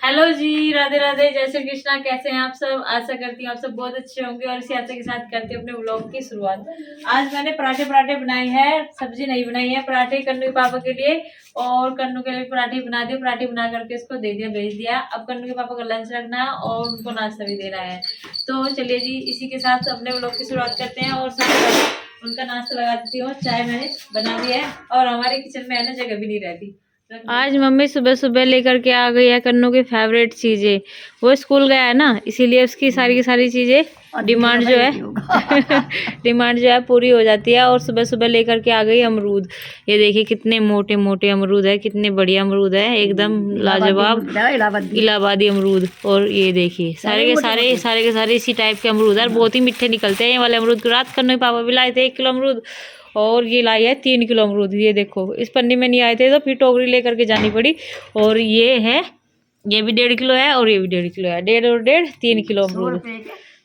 Hello जी, राधे राधे, जय श्री कृष्णा। कैसे हैं आप सब? आशा करती हूँ आप सब बहुत अच्छे होंगे और इसी आशा के साथ करते हैं अपने व्लॉग की शुरुआत। आज मैंने पराठे पराठे बनाए हैं, सब्जी नहीं बनाई है। पराठे कन्नू के पापा के लिए और कन्नू के लिए पराठे बना दिए। पराठे बना करके उसको दे दिया, भेज दिया। अब कन्नू के पापा को लंच रखना है और उनको नाश्ता भी देना है। तो चलिए जी, इसी के साथ अपने व्लॉग की शुरुआत करते हैं और सबसे पहले उनका नाश्ता लगा देती हूँ। चाय मैंने बना दी है और हमारे किचन में है ना, जगह भी नहीं रहती। आज मम्मी सुबह सुबह लेकर के आ गई है कन्नू की फेवरेट चीजें। वो स्कूल गया है ना, इसीलिए उसकी सारी की सारी चीजें डिमांड जो है डिमांड जो है पूरी हो जाती है। और सुबह सुबह लेकर के आ गई अमरूद। ये देखिए कितने मोटे मोटे अमरूद है, कितने बढ़िया अमरूद है, एकदम लाजवाब इलाहाबादी अमरूद। और ये देखिए सारे के सारे इसी टाइप के अमरूद है, बहुत ही मीठे निकलते हैं ये वाले अमरूद। रात कन्नू के पापा भी लाए थे 1 किलो अमरूद और ये लाई है 3 किलो अमरूद। ये देखो, इस पन्नी में नहीं आए थे तो फिर टोकरी लेकर के जानी पड़ी। और ये है, ये भी 1.5 किलो है और ये भी 1.5 किलो है। 1.5 और 1.5 3 किलो अमरूद।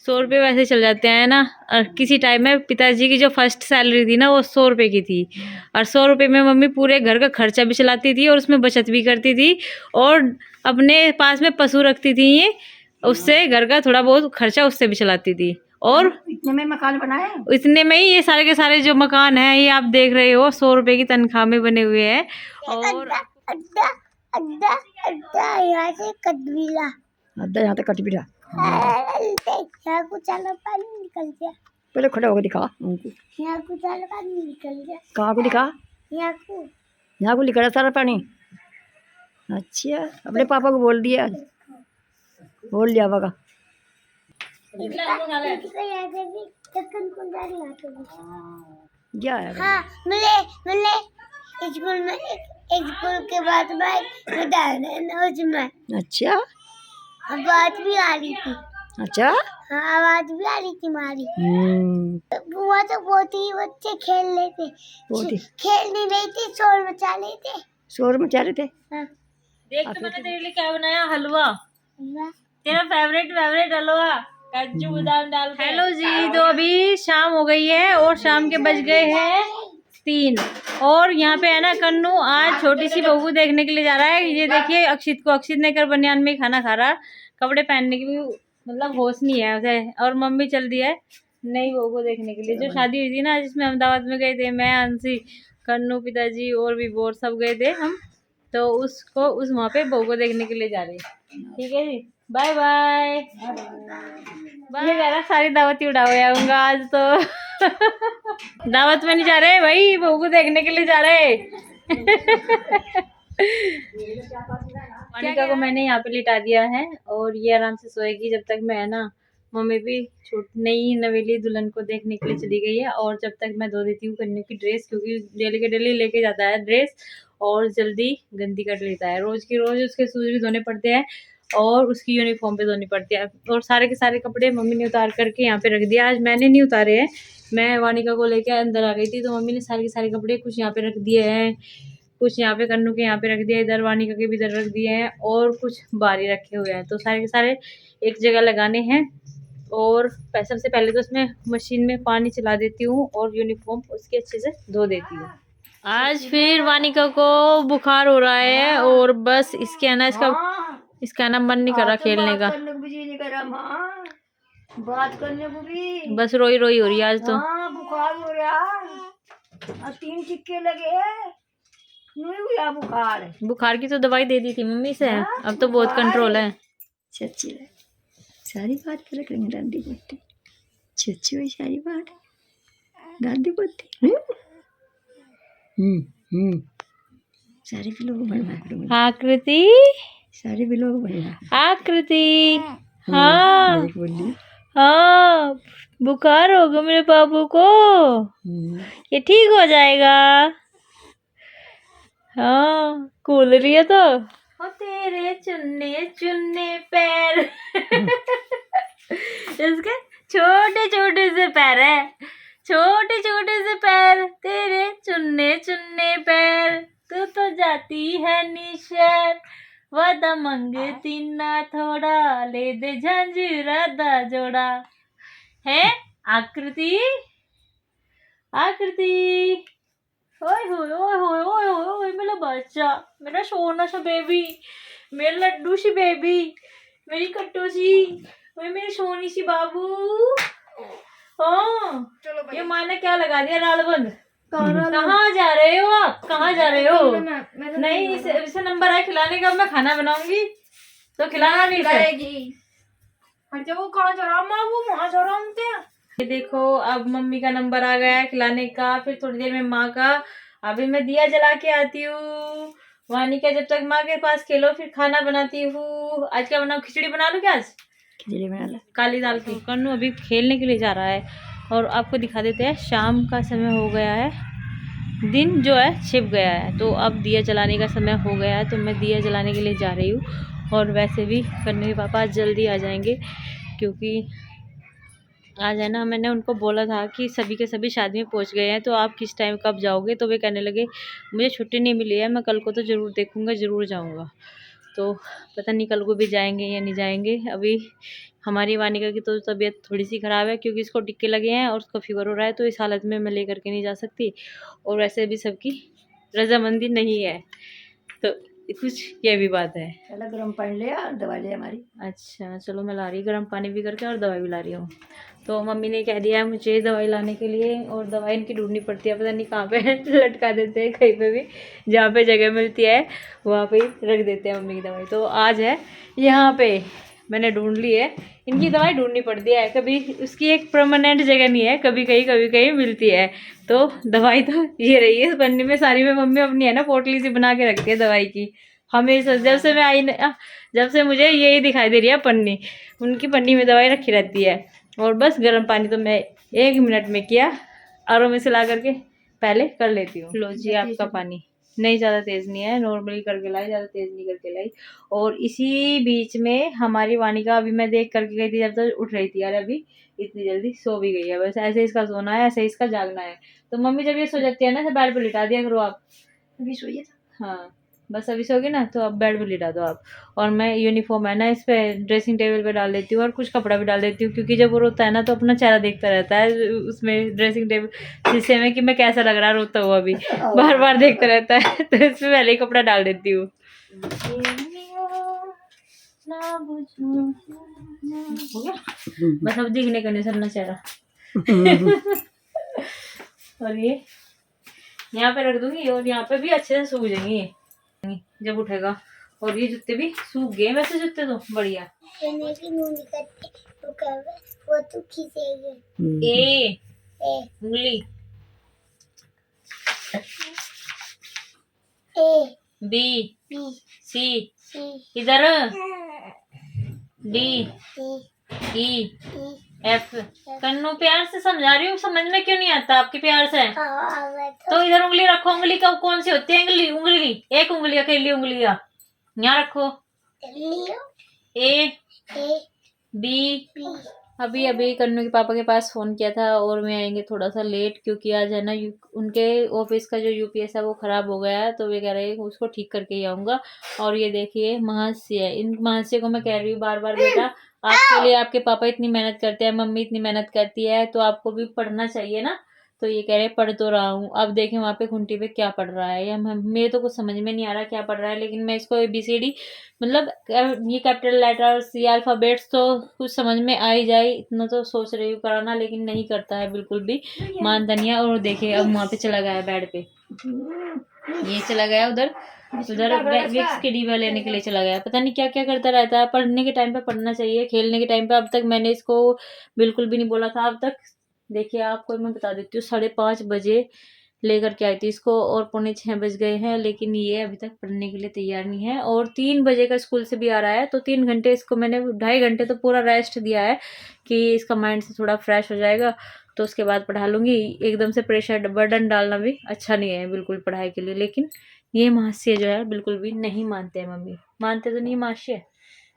100 रुपये वैसे चल जाते हैं ना। और किसी टाइम में पिताजी की जो फर्स्ट सैलरी थी ना, वो 100 रुपये की थी। और 100 रुपये में मम्मी पूरे घर का खर्चा भी चलाती थी और उसमें बचत भी करती थी। और अपने पास में पशु रखती थी, ये उससे घर का थोड़ा बहुत खर्चा उससे भी चलाती थी। और इतने में मकान बनाए, इतने में ही ये सारे के सारे जो मकान है, ये आप देख रहे हो 100 रुपए की तनख्वाह में बने हुए हैं। और अड्डा अड्डा अड्डा यहाँ से कटबिला, अड्डा यहाँ से कटबिला। यहाँ कुछ आला पानी निकल गया। पहले खड़ा होकर दिखा उनको। यहाँ कुछ आला पानी निकल गया। कहाँ को दिखा? यहाँ को निकला सारा पानी। अच्छा, अपने पापा को बोल दिया, बोल दिया बाबा। क्या है? हाँ, मिले स्कूल में, स्कूल के बाद में। अच्छा, आवाज भी आ रही थी। अच्छा, हाँ आवाज भी आ रही थी हमारी। वहाँ तो बहुत ही बच्चे खेल रहे थे, खेल नहीं रहे थे, शोर मचा रहे थे। शोर मचा रहे थे। हाँ। देख तो मैंने तेरे लिए क्या बनाया, हलवा। तेरा फेवरेट हलवा, काजू बादाम डाल के। हेलो जी, तो अभी शाम हो गई है और शाम के बज गए हैं 3। और यहाँ पे है ना, कन्नू आज छोटी सी बहू देखने के लिए जा रहा है। ये देखिए अक्षित को, अक्षित ने कर बनियान में खाना खा रहा, कपड़े पहनने की भी मतलब होश नहीं है उसे। और मम्मी चल दी है नई बहू को देखने के लिए, जो शादी हुई थी ना, जिसमें अहमदाबाद में गए थे मैं, अंशी, कन्नू, पिताजी और भी बोर सब गए थे हम। तो उसको उस वहाँ पे बहू को देखने के लिए जा रही है। ठीक है जी, बाय बाय बाय। कह रहा सारी दावत ही उड़ा हुआ आऊंगा आज तो दावत में नहीं जा रहे भाई, बहू को देखने के लिए जा रहे मोनिका को मैंने यहाँ पे लिटा दिया है और ये आराम से सोएगी जब तक मैं, है ना, मम्मी भी नई नवेली दुल्हन को देखने के लिए चली गई है। और जब तक मैं धो देती हूँ कन्नू की ड्रेस, क्योंकि डेली के डेली लेके जाता है ड्रेस और जल्दी गंदी कर लेता है। रोज की रोज उसके शूज भी धोने पड़ते हैं और उसकी यूनिफॉर्म भी धोनी पड़ती है। और सारे के सारे कपड़े मम्मी ने उतार करके यहाँ पे रख दिया। आज मैंने नहीं उतारे हैं, मैं वानिका को लेके अंदर आ गई थी, तो मम्मी ने सारे के सारे कपड़े कुछ यहाँ पे रख दिए हैं, कुछ यहाँ पे कन्नू के यहाँ पे रख दिया, इधर वानिका के भी इधर रख दिए हैं और कुछ बाहरी रखे हुए हैं। तो सारे के सारे एक जगह लगाने हैं। और सबसे पहले तो उसमें मशीन में पानी चला देती हूँ और यूनिफॉर्म उसके अच्छे से धो देती हूँ। आज फिर वानिका को बुखार हो रहा है और बस इसके है ना, इसका ना मन नहीं कर रहा खेलने का, बात करने को भी बस रोई रोई हो रही है आज तो। बुखार हो रहा, 3 टिक्के लगे, नहीं हुआ बुखार। बुखार की तो दवाई दे दी थी मम्मी से, अब तो बहुत कंट्रोल है। सच्ची सारी बात कर रखेंगे दादी पोती, सच्ची हुई सारी बात दादी पोती। सारे बिलों को बनवा, आकृति, सारे बिलों को बनवा, आकृति। हाँ हाँ, बुखार होगा मेरे बाबू को, ये ठीक हो जाएगा। हाँ, कूल रही है तो। ओ तेरे चुन्ने चुन्ने पैर इसके छोटे छोटे से पैर है, छोटे छोटे से पैर, तेरे चुन्ने चुन्ने पैर, तू तो जाती है निशर, वादा मंगती ना थोड़ा, ले दे झांझरा दा जोड़ा। है आकृति, आकृति, ओए होए ओए होए ओए होए ओए, मेरा बच्चा, मेरा सोना सा बेबी, मेरी लड्डू सी बेबी, मेरी कट्टू सी, ओए मेरी सोनी सी बाबू। हाँ ये माँ ने क्या लगा दिया लाल बंद। कहाँ जा रहे हो आप, कहाँ जा रहे हो? नहीं इसे नंबर है खिलाने का, मैं खाना बनाऊंगी तो खिलाना नहीं खिलाएगी। वो कहाँ जा रहा माँ, वो वहाँ जा रहा हूँ। ये देखो अब मम्मी का नंबर आ गया है खिलाने का, फिर थोड़ी देर में माँ का। अभी मैं दिया जला के आती हूँ। वानिका जब तक माँ के पास खेलो फिर खाना बनाती हूँ। आज क्या बनाऊँ, खिचड़ी बना लूँ क्या? आज खिचड़ी बना लो, काली दाल की। कन्नू अभी खेलने के लिए जा रहा है और आपको दिखा देते हैं शाम का समय हो गया है, दिन जो है छिप गया है, तो अब दिया जलाने का समय हो गया है, तो मैं दिया जलाने के लिए जा रही हूँ। और वैसे भी कन्नू के पापा आज जल्दी आ जाएंगे क्योंकि आज है ना, मैंने उनको बोला था कि सभी के सभी शादी में पहुंच गए हैं, तो आप किस टाइम कब जाओगे? तो वे कहने लगे मुझे छुट्टी नहीं मिली है, मैं कल को तो ज़रूर देखूंगा, ज़रूर जाऊंगा। तो पता नहीं कल को भी जाएंगे या नहीं जाएंगे। अभी हमारी वानिका की तो तबीयत थोड़ी सी ख़राब है क्योंकि इसको टिक्के लगे हैं और उसको फीवर हो रहा है, तो इस हालत में मैं ले करके नहीं जा सकती। और वैसे भी सबकी रजामंदी नहीं है, तो कुछ ये भी बात है। चलो गर्म पानी ले और दवाई ले हमारी। अच्छा चलो मैं ला रही गर्म पानी भी करके और दवाई भी ला रही हूँ। तो मम्मी ने कह दिया है मुझे दवाई लाने के लिए, और दवाई इनकी ढूंढनी पड़ती है, पता नहीं कहाँ पे लटका देते हैं कहीं पे भी, जहाँ पे जगह मिलती है वहाँ पे रख देते हैं मम्मी की दवाई। तो आज है यहाँ पे, मैंने ढूंढ ली है। इनकी दवाई ढूंढनी पड़ती है, कभी उसकी एक परमानेंट जगह नहीं है, कभी कहीं मिलती है। तो दवाई तो ये रही है इस पन्नी में सारी में, मम्मी अपनी है ना पोटली सी बना के रखती है दवाई की हमेशा। जब से मैं आई जब से मुझे यही दिखाई दे रही है पन्नी, उनकी पन्नी में दवाई रखी रहती है। और बस गर्म पानी तो मैं 1 मिनट में किया, आरओ में से ला करके पहले कर लेती हूँ। लो जी आपका पानी, नहीं ज़्यादा तेज़ नहीं है, नॉर्मली करके लाई, ज़्यादा तेज़ नहीं करके लाई। और इसी बीच में हमारी वानिका अभी मैं देख करके गई थी जब तक उठ रही थी, यार अभी इतनी जल्दी सो भी गई है। बस ऐसे इसका सोना है, ऐसे इसका जागना है। तो मम्मी जब ये सो जाती है ना तो बेड पर लिटा दिया करो आप। अभी सोइए था, हाँ बस अभी सोगी ना तो अब बेड पे लिटा दो आप। और मैं यूनिफॉर्म है ना इस पे ड्रेसिंग टेबल पे डाल देती हूँ और कुछ कपड़ा भी डाल देती हूँ, क्योंकि जब वो रोता है ना तो अपना चेहरा देखता रहता है उसमें ड्रेसिंग टेबल शीशे में कि मैं कैसा लग रहा है रोता हुआ भी, बार बार देखता रहता है। तो इसमें पहले ही कपड़ा डाल देती हूँ। हो गया बस, अब दिखने का नहीं सरना चेहरा। और ये यहाँ पे रख दूंगी और यहाँ पे भी अच्छे से सूख जाएंगी जब उठेगा। और ये जूते भी सूख गए वैसे जूते तो बढ़िया। वो तो खींचेगी। ए उंगली, ए बी सी इधर, डी ई एफ। कन्नू प्यार से समझा रही हूँ, समझ में क्यों नहीं आता आपके प्यार से? तो इधर उंगली रखो, उंगली का कौन सी होती है? उंगली उंगली एक उंगली अकेली उंगली यहाँ रखो। A B. अभी कन्नू के पापा के पास फ़ोन किया था और मैं आएंगे थोड़ा सा लेट, क्योंकि आज है ना उनके ऑफिस का जो यूपीएस है वो ख़राब हो गया है, तो वे कह रहे हैं उसको ठीक करके ही आऊँगा। और ये देखिए महास्य है, इन महास्य को मैं कह रही हूँ बार बार बेटा आपके लिए आपके पापा इतनी मेहनत करते हैं, मम्मी इतनी मेहनत करती है, तो आपको भी पढ़ना चाहिए ना। तो ये कह रहे पढ़ तो रहा हूँ। अब देखें वहाँ पे खूंटी पे क्या पढ़ रहा है, या मेरे तो कुछ समझ में नहीं आ रहा क्या पढ़ रहा है, लेकिन मैं इसको ABCD मतलब ये कैपिटल लेटर्स ये अल्फ़ाबेट्स तो कुछ समझ में आ ही जाए इतना तो सोच रही हूँ कराना, लेकिन नहीं करता है बिल्कुल भी, मानता नहीं है। और देखिए अब वहाँ पे चला गया है बेड पे, ये चला गया उधर विक्स की डिब्बा लेने के लिए चला गया, पता नहीं क्या क्या करता रहता है। पढ़ने के टाइम पे पढ़ना चाहिए, खेलने के टाइम पे अब तक मैंने इसको बिल्कुल भी नहीं बोला था अब तक। देखिए आपको मैं बता देती हूँ 5:30 बजे लेकर के आई थी इसको और 5:45 बज गए हैं, लेकिन ये अभी तक पढ़ने के लिए तैयार नहीं है। और 3 बजे का स्कूल से भी आ रहा है, तो 3 घंटे इसको मैंने 2.5 घंटे तो पूरा रेस्ट दिया है कि इसका माइंड से थोड़ा फ्रेश हो जाएगा, तो उसके बाद पढ़ा लूँगी। एकदम से प्रेशर बर्डन डालना भी अच्छा नहीं है बिल्कुल पढ़ाई के लिए। लेकिन ये महाशय जो है बिल्कुल भी नहीं मानते हैं, मम्मी मानते तो नहीं महाशय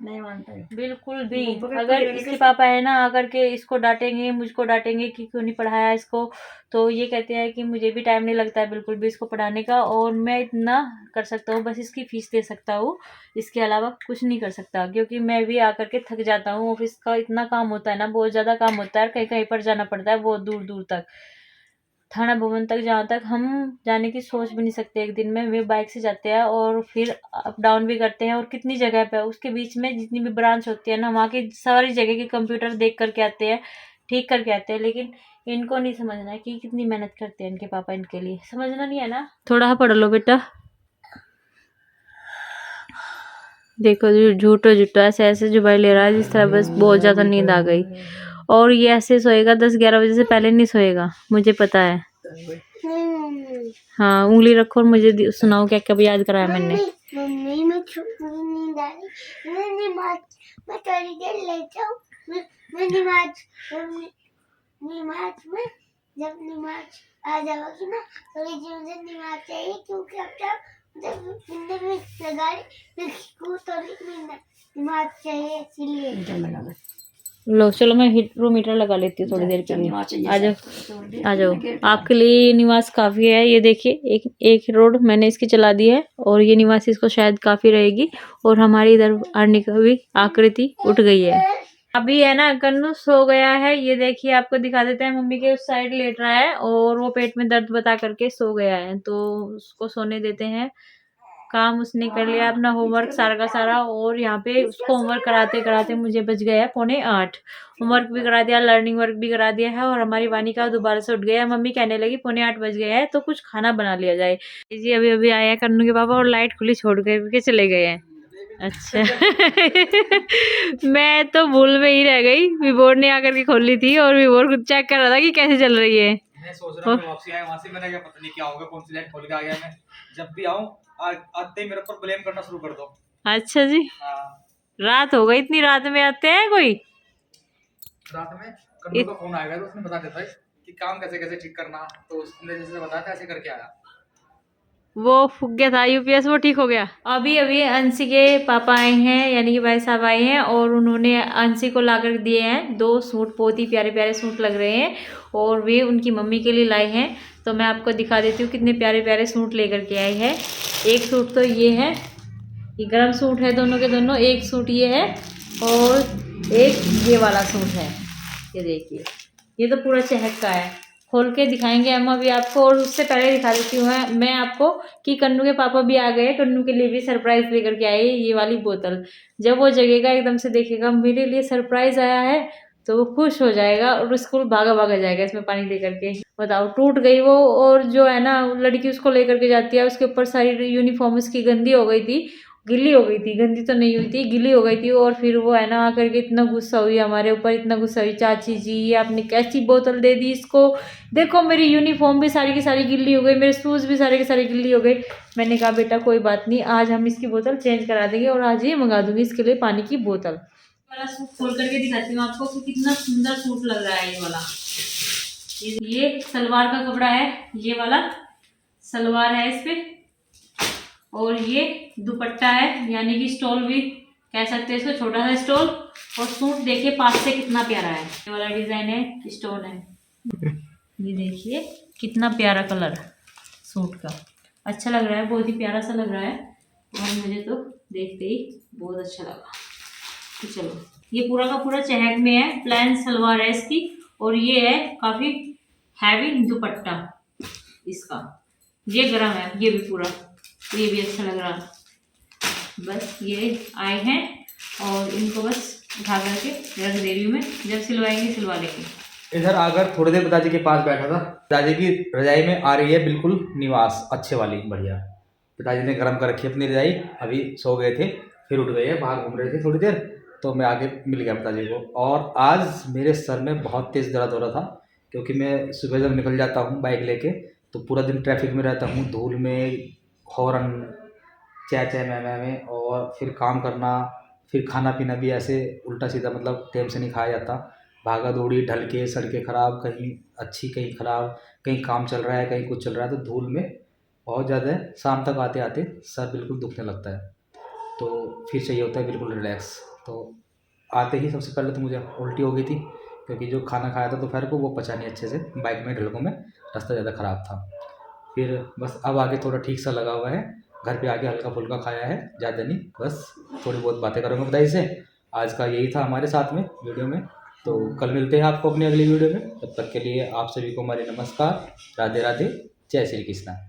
नहीं मानते बिल्कुल भी। अगर इसके पापा है ना आकर के इसको डांटेंगे, मुझको डांटेंगे कि क्यों नहीं पढ़ाया इसको, तो ये कहते हैं कि मुझे भी टाइम नहीं लगता है बिल्कुल भी इसको पढ़ाने का, और मैं इतना कर सकता हूँ बस इसकी फीस दे सकता हूँ, इसके अलावा कुछ नहीं कर सकता, क्योंकि मैं भी आकर के थक जाता हूँ। ऑफिस का इतना काम होता है ना, बहुत ज़्यादा काम होता है, कहीं कहीं पर जाना पड़ता है बहुत दूर दूर तक। थाना भवन तक, जहाँ तक हम जाने की सोच भी नहीं सकते। एक दिन में वे बाइक से जाते हैं और फिर अप डाउन भी करते हैं, और कितनी जगह पे उसके बीच में जितनी भी ब्रांच होती है ना, वहाँ की सारी जगह के कंप्यूटर देख करके आते हैं, ठीक करके आते हैं। लेकिन इनको नहीं समझना है कि कितनी मेहनत करते हैं इनके पापा इनके लिए, समझना नहीं है ना। थोड़ा पढ़ लो बेटा। देखो झूठो झूठो ऐसे ऐसे जुबाई ले रहा है जिस तरह बस बहुत ज़्यादा नींद आ गई। और ये ऐसे सोएगा 10-11 बजे से पहले नहीं सोएगा, मुझे पता है। हाँ, उंगली रखो और मुझे सुनाओ क्या क्या याद कराया मैंने। मम्मी मैं नींद आ रही, मैं थोड़ी देर लेटा हूँ। मैं नमाज में जब नमाज आ जाओगी ना, थोड़ी देर मुझे नमाज चाहिए, क्योंकि अब तक में लगा नमाज चाहिए, इसीलिए। लो चलो, मैं हीटर लगा लेती हूँ थोड़ी देर के लिए। आ जाओ आ जाओ, आपके लिए ये निवास काफ़ी है। ये देखिए एक रोड मैंने इसकी चला दी है, और ये निवास इसको शायद काफ़ी रहेगी। और हमारी इधर आने की भी आकृति उठ गई है। अभी है ना, कन्नू सो गया है। ये देखिए आपको दिखा देते हैं, मम्मी के उस साइड लेट रहा है और वो पेट में दर्द बता करके सो गया है, तो उसको सोने देते हैं। काम उसने कर लिया अपना, होमवर्क सारा का सारा। और यहाँ पे उसको होमवर्क कराते कराते मुझे बज गया है 7:45। होमवर्क भी करा दिया, लर्निंग वर्क भी करा दिया है, और हमारी वानी का दोबारा से उठ गया है। मम्मी कहने लगी 7:45 बज गया है तो कुछ खाना बना लिया जाए। जी अभी अभी आया कन्नू के पापा, और लाइट खुली छोड़ के चले गए हैं। अच्छा मैं तो भूल में ही रह गई, विभोर ने आकर के खोली थी, और विभोर खुद चेक कर रहा था कि कैसे चल रही है। मैं सोच रहा हूँ वापसी आया वहां से, मैंने क्या पता नहीं क्या होगा, कौन सी लाइट खोल के आ गया मैं। जब भी आऊँ आते ही मेरे ऊपर ब्लेम करना शुरू कर दो। अच्छा जी। हाँ। रात हो गई, इतनी रात में आते हैं कोई? रात में कन्नू का फोन आएगा तो उसने बता देता है कि काम कैसे कैसे ठीक करना, तो उसने जैसे बताया था ऐसे करके आया। वो फूक गया था यूपीएस, वो ठीक हो गया। अभी अभी अंशी के पापा आए हैं, यानी कि भाई साहब आए हैं, और उन्होंने अंशी को ला कर दिए हैं 2 सूट। बहुत ही प्यारे प्यारे सूट लग रहे हैं, और वे उनकी मम्मी के लिए लाए हैं। तो मैं आपको दिखा देती हूँ कितने प्यारे प्यारे सूट लेकर के आए हैं। एक सूट तो ये है, ये गर्म सूट है दोनों के दोनों। एक सूट ये है, और एक ये वाला सूट है। ये देखिए, ये तो पूरा चहक का है। खोल के दिखाएंगे हम अभी आपको, और उससे पहले दिखा देती हूँ मैं आपको कि कन्नू के पापा भी आ गए। कन्नू के लिए भी सरप्राइज लेकर के आए ये वाली बोतल। जब वो जगेगा एकदम से देखेगा मेरे लिए सरप्राइज आया है, तो वो खुश हो जाएगा और स्कूल भागा भागा जाएगा इसमें पानी लेकर के। बताओ, टूट गई वो। और जो है ना, लड़की उसको लेकर के जाती है, उसके ऊपर सारी यूनिफॉर्म उसकी गंदी हो गई थी, गिल्ली हो गई थी। गंदी तो नहीं हुई थी, गिल्ली हो गई थी। और फिर वो है ना आकर के इतना गुस्सा हुई हमारे ऊपर, इतना गुस्सा हुई, चाची जी ये आपने कैसी बोतल दे दी इसको, देखो मेरी यूनिफॉर्म भी सारी की सारी गिल्ली हो गई, मेरे शूज़ भी सारे के सारे गिल्ली हो गई। मैंने कहा बेटा कोई बात नहीं, आज हम इसकी बोतल चेंज करा देंगे, और आज ही मंगा दूंगी इसके लिए पानी की बोतल। वाला सूट खोल करके दिखाती हूँ आपको कि कितना सुंदर सूट लग रहा है ये वाला। ये सलवार का कपड़ा है, ये वाला सलवार है इस पे, और ये दुपट्टा है, यानी कि स्टोल भी कह सकते हैं इसको, छोटा सा स्टोल। और सूट देखिए पास से कितना प्यारा है, ये वाला डिजाइन है, स्टोन है। ये देखिए कितना प्यारा कलर सूट का, अच्छा लग रहा है, बहुत ही प्यारा सा लग रहा है, और मुझे तो देखते ही बहुत अच्छा लगा। तो चलो, ये पूरा का पूरा चहक में है, प्लेन सलवार है इसकी, और ये है काफी हैवी दुपट्टा इसका। ये गरम है, ये भी पूरा, ये भी अच्छा लग रहा। बस ये आए हैं, और इनको बस उठा करके रख दे रही हूँ मैं, जब सिलवाएंगे सिलवा लेंगे। इधर आकर थोड़ी देर पिताजी के पास बैठा था। पिताजी की रजाई में आ रही है बिल्कुल निवास, अच्छे वाली बढ़िया। पिताजी ने गर्म कर रखी अपनी रजाई, अभी सो गए थे, फिर उठ गए हैं, बाहर घूम रहे थे थोड़ी देर, तो मैं आके मिल गया पिताजी को। और आज मेरे सर में बहुत तेज़ दर्द हो रहा था, क्योंकि मैं सुबह जब निकल जाता हूँ बाइक लेके, तो पूरा दिन ट्रैफिक में रहता हूँ, धूल में, हॉर्न, चे चे में, और फिर काम करना, फिर खाना पीना भी ऐसे उल्टा सीधा, मतलब टाइम से नहीं खाया जाता। भागा दौड़ी, ढल के, सड़कें ख़राब, कहीं अच्छी कहीं ख़राब, कहीं काम चल रहा है कहीं कुछ चल रहा है, तो धूल में बहुत ज़्यादा है। शाम तक आते आते सर बिल्कुल दुखने लगता है, तो फिर चाहिए होता है बिल्कुल रिलैक्स। तो आते ही सबसे पहले तो मुझे उल्टी हो गई थी, क्योंकि जो खाना खाया था दोपहर को वो पचा नहीं अच्छे से, बाइक में ढलकों में, रास्ता ज़्यादा ख़राब था। फिर बस अब आगे थोड़ा ठीक सा लगा हुआ है, घर पे आके हल्का फुल्का खाया है, ज़्यादा नहीं, बस थोड़ी बहुत बातें करूँगा बताइए से। आज का यही था हमारे साथ में वीडियो में, तो कल मिलते हैं आपको अपनी अगली वीडियो में। तब तक के लिए आप सभी को हमारे नमस्कार, राधे राधे, जय श्री कृष्णा।